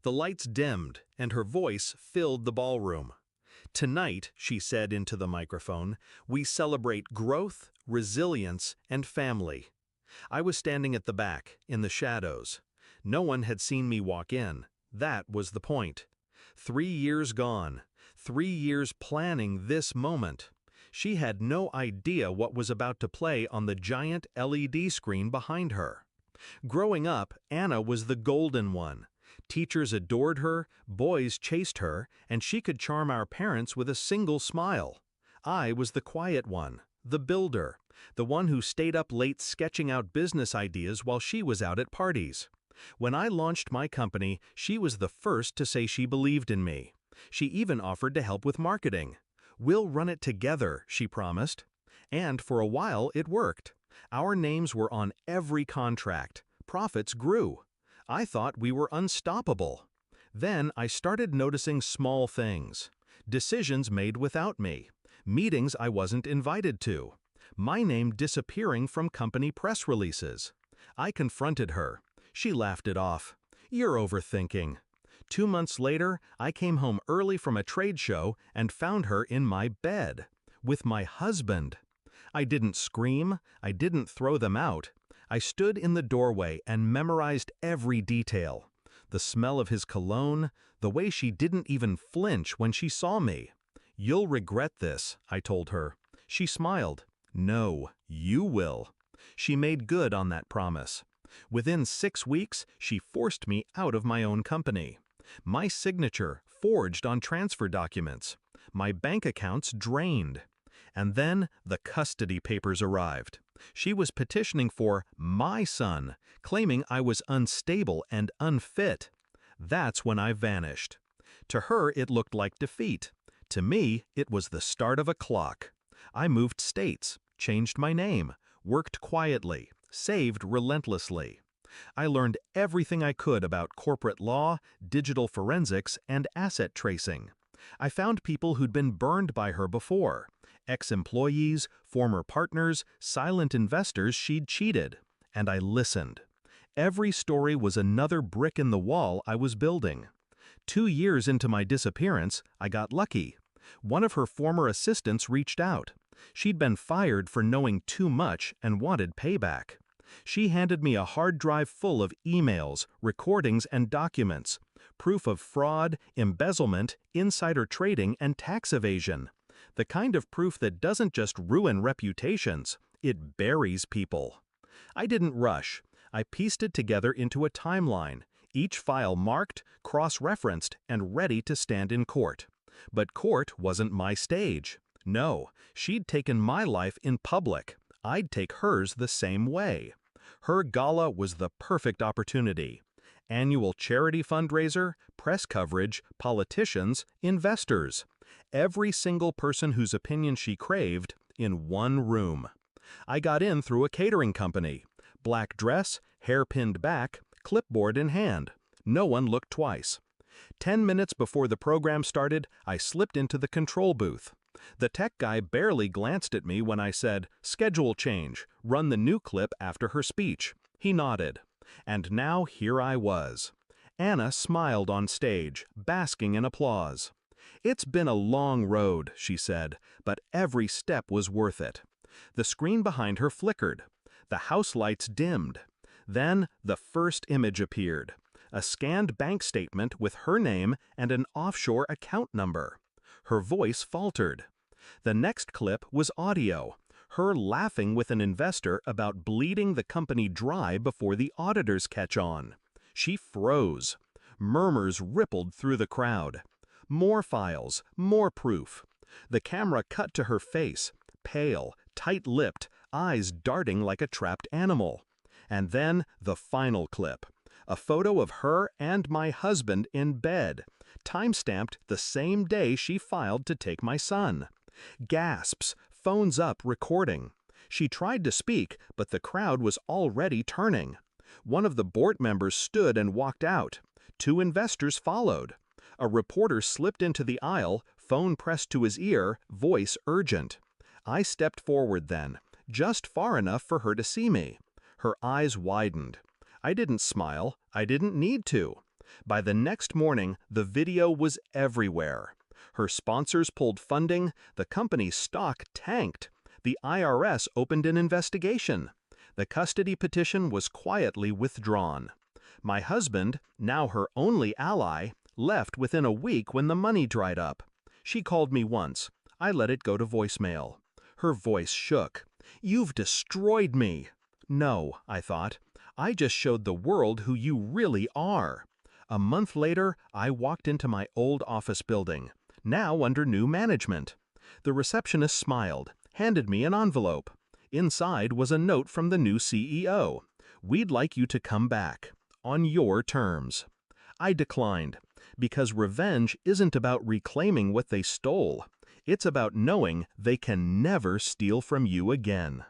The lights dimmed, and her voice filled the ballroom. "Tonight," she said into the microphone, "we celebrate growth, resilience, and family." I was standing at the back, in the shadows. No one had seen me walk in. That was the point. 3 years gone. 3 years planning this moment. She had no idea what was about to play on the giant LED screen behind her. Growing up, Anna was the golden one. Teachers adored her, boys chased her, and she could charm our parents with a single smile. I was the quiet one, the builder, the one who stayed up late sketching out business ideas while she was out at parties. When I launched my company, she was the first to say she believed in me. She even offered to help with marketing. "We'll run it together," she promised. And for a while it worked. Our names were on every contract. Profits grew. I thought we were unstoppable. Then I started noticing small things. Decisions made without me. Meetings I wasn't invited to. My name disappearing from company press releases. I confronted her. She laughed it off. "You're overthinking." 2 months later, I came home early from a trade show and found her in my bed. With my husband. I didn't scream. I didn't throw them out. I stood in the doorway and memorized every detail. The smell of his cologne, the way she didn't even flinch when she saw me. "You'll regret this," I told her. She smiled. "No, you will." She made good on that promise. Within 6 weeks, she forced me out of my own company. My signature forged on transfer documents. My bank accounts drained. And then the custody papers arrived. She was petitioning for my son, claiming I was unstable and unfit. That's when I vanished. To her, it looked like defeat. To me, it was the start of a clock. I moved states, changed my name, worked quietly, saved relentlessly. I learned everything I could about corporate law, digital forensics, and asset tracing. I found people who'd been burned by her before. Ex-employees, former partners, silent investors she'd cheated. And I listened. Every story was another brick in the wall I was building. 2 years into my disappearance, I got lucky. One of her former assistants reached out. She'd been fired for knowing too much and wanted payback. She handed me a hard drive full of emails, recordings, and documents. Proof of fraud, embezzlement, insider trading, and tax evasion. The kind of proof that doesn't just ruin reputations, it buries people. I didn't rush. I pieced it together into a timeline, each file marked, cross-referenced, and ready to stand in court. But court wasn't my stage. No, she'd taken my life in public. I'd take hers the same way. Her gala was the perfect opportunity. Annual charity fundraiser, press coverage, politicians, investors. Every single person whose opinion she craved in one room. I got in through a catering company. Black dress, hair pinned back, clipboard in hand. No one looked twice. 10 minutes before the program started, I slipped into the control booth. The tech guy barely glanced at me when I said, "Schedule change, run the new clip after her speech." He nodded. And now here I was. Anna smiled on stage, basking in applause. "It's been a long road," she said, "but every step was worth it." The screen behind her flickered. The house lights dimmed. Then the first image appeared. A scanned bank statement with her name and an offshore account number. Her voice faltered. The next clip was audio. Her laughing with an investor about bleeding the company dry before the auditors catch on. She froze. Murmurs rippled through the crowd. More files, more proof. The camera cut to her face, pale, tight-lipped, eyes darting like a trapped animal. And then the final clip. A photo of her and my husband in bed, time-stamped the same day she filed to take my son. Gasps, phones up, recording. She tried to speak, but the crowd was already turning. One of the board members stood and walked out. 2 investors followed. A reporter slipped into the aisle, phone pressed to his ear, voice urgent. I stepped forward then, just far enough for her to see me. Her eyes widened. I didn't smile. I didn't need to. By the next morning, the video was everywhere. Her sponsors pulled funding, the company's stock tanked. The IRS opened an investigation. The custody petition was quietly withdrawn. My husband, now her only ally, left within a week when the money dried up. She called me once. I let it go to voicemail. Her voice shook. "You've destroyed me." No, I thought. I just showed the world who you really are. A month later, I walked into my old office building, now under new management. The receptionist smiled, handed me an envelope. Inside was a note from the new CEO. "We'd like you to come back. On your terms." I declined, because revenge isn't about reclaiming what they stole. It's about knowing they can never steal from you again.